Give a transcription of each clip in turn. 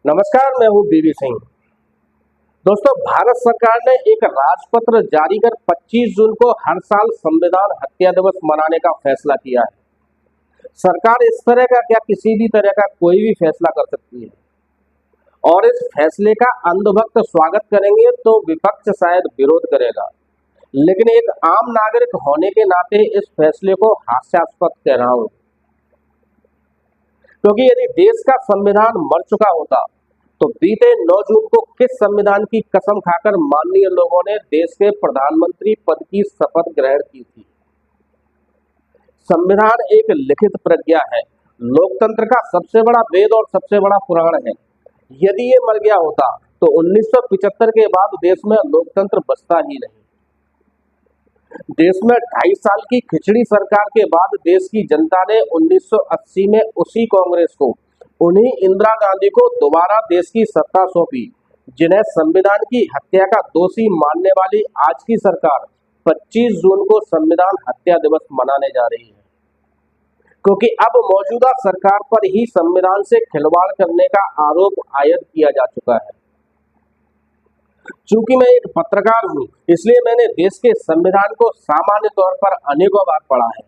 नमस्कार, मैं हूं बीवी सिंह। दोस्तों, भारत सरकार ने एक राजपत्र जारी कर 25 जून को हर साल संविधान हत्या दिवस मनाने का फैसला किया है। सरकार इस तरह का क्या किसी भी तरह का कोई भी फैसला कर सकती है और इस फैसले का अंधभक्त स्वागत करेंगे तो विपक्ष शायद विरोध करेगा, लेकिन एक आम नागरिक होने के नाते इस फैसले को हास्यास्पद कह रहा हूं, क्योंकि यदि देश का संविधान मर चुका होता तो बीते 9 जून को किस संविधान की कसम खाकर माननीय लोगों ने देश के प्रधानमंत्री पद की शपथ ग्रहण की थी। संविधान एक लिखित प्रज्ञा है, लोकतंत्र का सबसे बड़ा वेद और सबसे बड़ा पुराण है। यदि ये मर गया होता तो 1975 के बाद देश में लोकतंत्र बचता ही नहीं। देश में 2.5 साल की खिचड़ी सरकार के बाद देश की जनता ने 1980 में उसी कांग्रेस को, उन्हीं इंदिरा गांधी को दोबारा देश की सत्ता सौंपी, जिन्हें संविधान की हत्या का दोषी मानने वाली आज की सरकार 25 जून को संविधान हत्या दिवस मनाने जा रही है, क्योंकि अब मौजूदा सरकार पर ही संविधान से खिलवाड़ करने का आरोप आयद किया जा चुका है। चूंकि मैं एक पत्रकार हूं, इसलिए मैंने देश के संविधान को सामान्य तौर पर अनेकों बार पढ़ा है।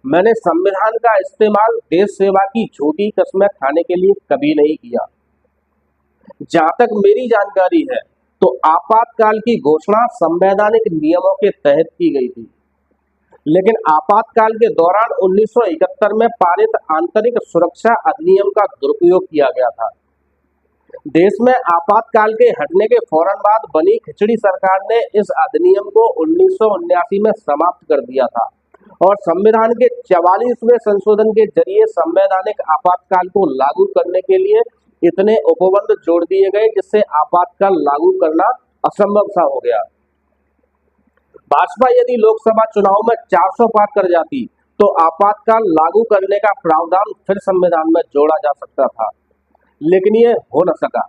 मैंने संविधान का इस्तेमाल देश सेवा की झूठी कस्में खाने के लिए कभी नहीं किया। जहां तक मेरी जानकारी है तो आपातकाल की घोषणा संवैधानिक नियमों के तहत की गई थी, लेकिन आपातकाल के दौरान 1971 में पारित आंतरिक सुरक्षा अधिनियम का दुरुपयोग किया गया था। देश में आपातकाल के हटने के फौरन बाद बनी खिचड़ी सरकार ने इस अधिनियम को 1979 में समाप्त कर दिया था और संविधान के 44वें संशोधन के जरिए संवैधानिक आपातकाल को लागू करने के लिए इतने उपबंध जोड़ दिए गए जिससे आपातकाल लागू करना असंभव सा हो गया। भाजपा यदि लोकसभा चुनाव में 400 पार कर जाती तो आपातकाल लागू करने का प्रावधान फिर संविधान में जोड़ा जा सकता था, लेकिन ये हो न सका।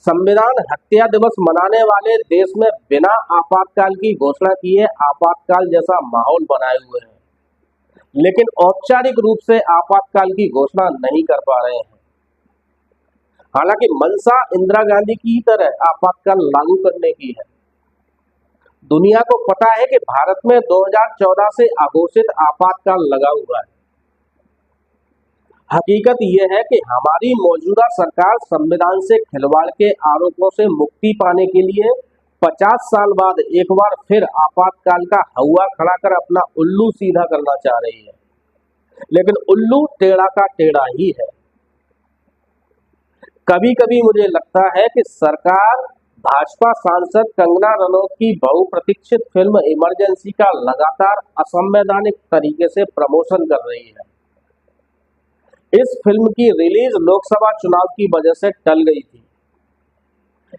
संविधान हत्या दिवस मनाने वाले देश में बिना आपातकाल की घोषणा किए आपातकाल जैसा माहौल बनाए हुए हैं, लेकिन औपचारिक रूप से आपातकाल की घोषणा नहीं कर पा रहे हैं। हालांकि मंशा इंदिरा गांधी की तरह आपातकाल लागू करने की है। दुनिया को पता है कि भारत में 2014 से अघोषित आपातकाल लगा हुआ है। हकीकत यह है कि हमारी मौजूदा सरकार संविधान से खिलवाड़ के आरोपों से मुक्ति पाने के लिए 50 साल बाद एक बार फिर आपातकाल का हौवा खड़ा कर अपना उल्लू सीधा करना चाह रही है, लेकिन उल्लू टेढ़ा का टेढ़ा ही है। कभी कभी मुझे लगता है कि सरकार भाजपा सांसद कंगना रनौत की बहुप्रतीक्षित फिल्म इमरजेंसी का लगातार असंवैधानिक तरीके से प्रमोशन कर रही है। इस फिल्म की रिलीज लोकसभा चुनाव की वजह से टल गई थी।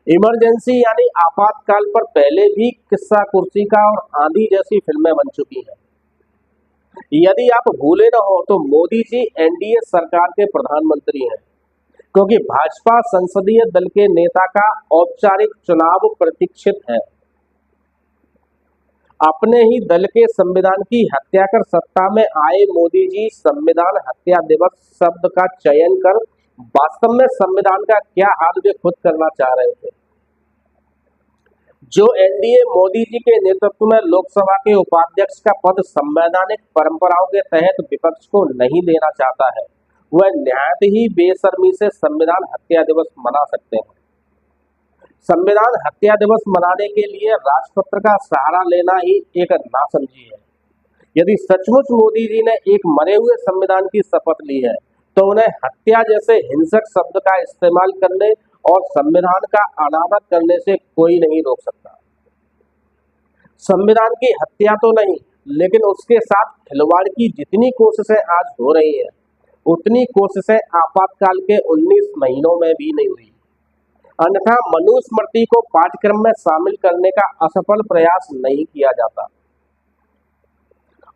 इमरजेंसी यानी आपातकाल पर पहले भी किस्सा कुर्सी का और आंधी जैसी फिल्में बन चुकी हैं। यदि आप भूले न हो तो मोदी जी एनडीए सरकार के प्रधानमंत्री हैं, क्योंकि भाजपा संसदीय दल के नेता का औपचारिक चुनाव प्रतीक्षित है। अपने ही दल के संविधान की हत्या कर सत्ता में आए मोदी जी संविधान हत्या दिवस शब्द का चयन कर वास्तव में संविधान का क्या हाल वे खुद करना चाह रहे थे। जो एनडीए मोदी जी के नेतृत्व में लोकसभा के उपाध्यक्ष का पद संवैधानिक परंपराओं के तहत विपक्ष को नहीं देना चाहता है, वह निहायत ही बेशर्मी से संविधान हत्या दिवस मना सकते हैं। संविधान हत्या दिवस मनाने के लिए राजपत्र का सहारा लेना ही एक नासमझी है। यदि सचमुच मोदी जी ने एक मरे हुए संविधान की शपथ ली है तो उन्हें हत्या जैसे हिंसक शब्द का इस्तेमाल करने और संविधान का अनादर करने से कोई नहीं रोक सकता। संविधान की हत्या तो नहीं, लेकिन उसके साथ खिलवाड़ की जितनी कोशिशें आज हो रही हैं, उतनी कोशिशें आपातकाल के 19 महीनों में भी नहीं हुई। अन्यथा मनुस्मृति को पाठ्यक्रम में शामिल करने का असफल प्रयास नहीं किया जाता।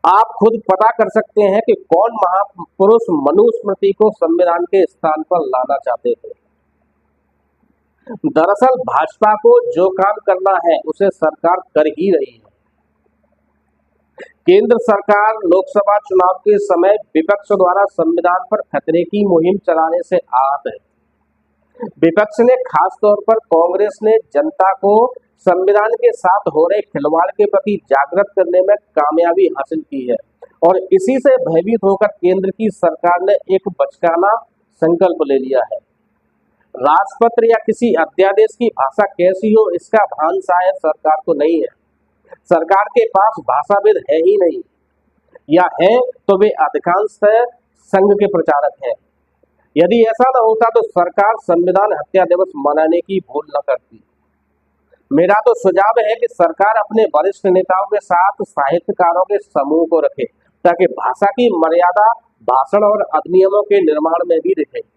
आप खुद पता कर सकते हैं कि कौन महापुरुष मनुस्मृति को संविधान के स्थान पर लाना चाहते थे। दरअसल भाजपा को जो काम करना है उसे सरकार कर ही रही है। केंद्र सरकार लोकसभा चुनाव के समय विपक्ष द्वारा संविधान पर खतरे की मुहिम चलाने से आहत है। विपक्ष ने खास तौर पर कांग्रेस ने जनता को संविधान के साथ हो रहे खिलवाड़ के प्रति जागृत करने में कामयाबी हासिल की है और इसी से भयभीत होकर केंद्र की सरकार ने एक बचकाना संकल्प ले लिया है। राजपत्र या किसी अध्यादेश की भाषा कैसी हो इसका भान शायद सरकार को नहीं है। सरकार के पास भाषाविद है ही नहीं, या है तो वे अधिकांशतः संघ के प्रचारक हैं। यदि ऐसा न होता तो सरकार संविधान हत्या दिवस मनाने की भूल न करती। मेरा तो सुझाव है कि सरकार अपने वरिष्ठ नेताओं के साथ साहित्यकारों के समूह को रखे ताकि भाषा की मर्यादा भाषण और अधिनियमों के निर्माण में भी दिखे।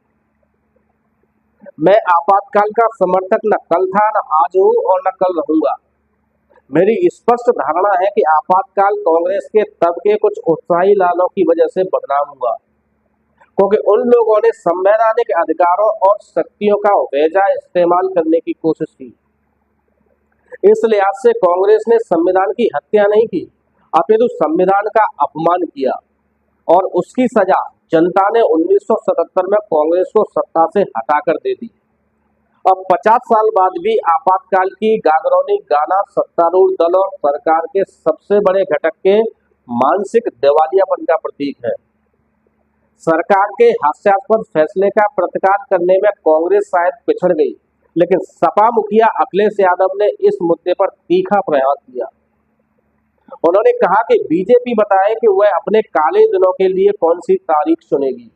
मैं आपातकाल का समर्थक न कल था, न आज हूँ और न कल रहूंगा। मेरी स्पष्ट धारणा है कि आपातकाल कांग्रेस के तब के कुछ उत्साही लालों की वजह से बदनाम हुआ, क्योंकि उन लोगों ने संवैधानिक अधिकारों और शक्तियों का बेजा इस्तेमाल करने की कोशिश की। इस लिहाज से कांग्रेस ने संविधान की हत्या नहीं की, अपितु संविधान का अपमान किया और उसकी सजा जनता ने 1977 में कांग्रेस को सत्ता से हटाकर दे दी। अब 50 साल बाद भी आपातकाल की गागरौनी गाना सत्तारूढ़ दल और सरकार के सबसे बड़े घटक के मानसिक दिवालियापन का प्रतीक है। सरकार के हास्यास्पद फैसले का प्रतिकार करने में कांग्रेस शायद पिछड़ गई, लेकिन सपा मुखिया अखिलेश यादव ने इस मुद्दे पर तीखा प्रयास किया। उन्होंने कहा कि बीजेपी बताए कि वह अपने काले दिनों के लिए कौन सी तारीख चुनेगी।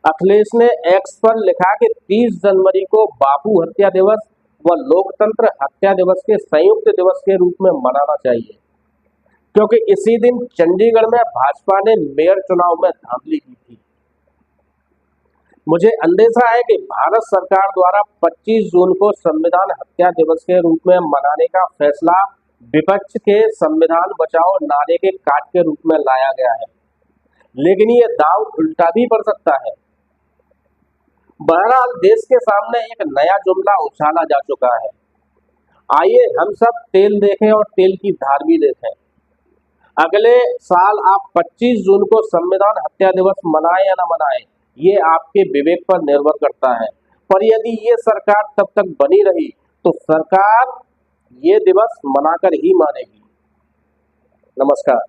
अखिलेश ने एक्स पर लिखा कि 30 जनवरी को बापू हत्या दिवस व लोकतंत्र हत्या दिवस के संयुक्त दिवस के रूप में मनाना चाहिए, क्योंकि इसी दिन चंडीगढ़ में भाजपा ने मेयर चुनाव में धांधली की थी। मुझे अंदेशा है कि भारत सरकार द्वारा 25 जून को संविधान हत्या दिवस के रूप में मनाने का फैसला विपक्ष के संविधान बचाओ नारे के काट के रूप में लाया गया है, लेकिन ये दांव उल्टा भी पड़ सकता है। बहरहाल देश के सामने एक नया जुमला उछाला जा चुका है। आइए हम सब तेल देखें और तेल की धार भी देखें। अगले साल आप 25 जून को संविधान हत्या दिवस मनाएं या न मनाएं, ये आपके विवेक पर निर्भर करता है। पर यदि ये सरकार तब तक बनी रही तो सरकार ये दिवस मनाकर ही मानेगी। नमस्कार।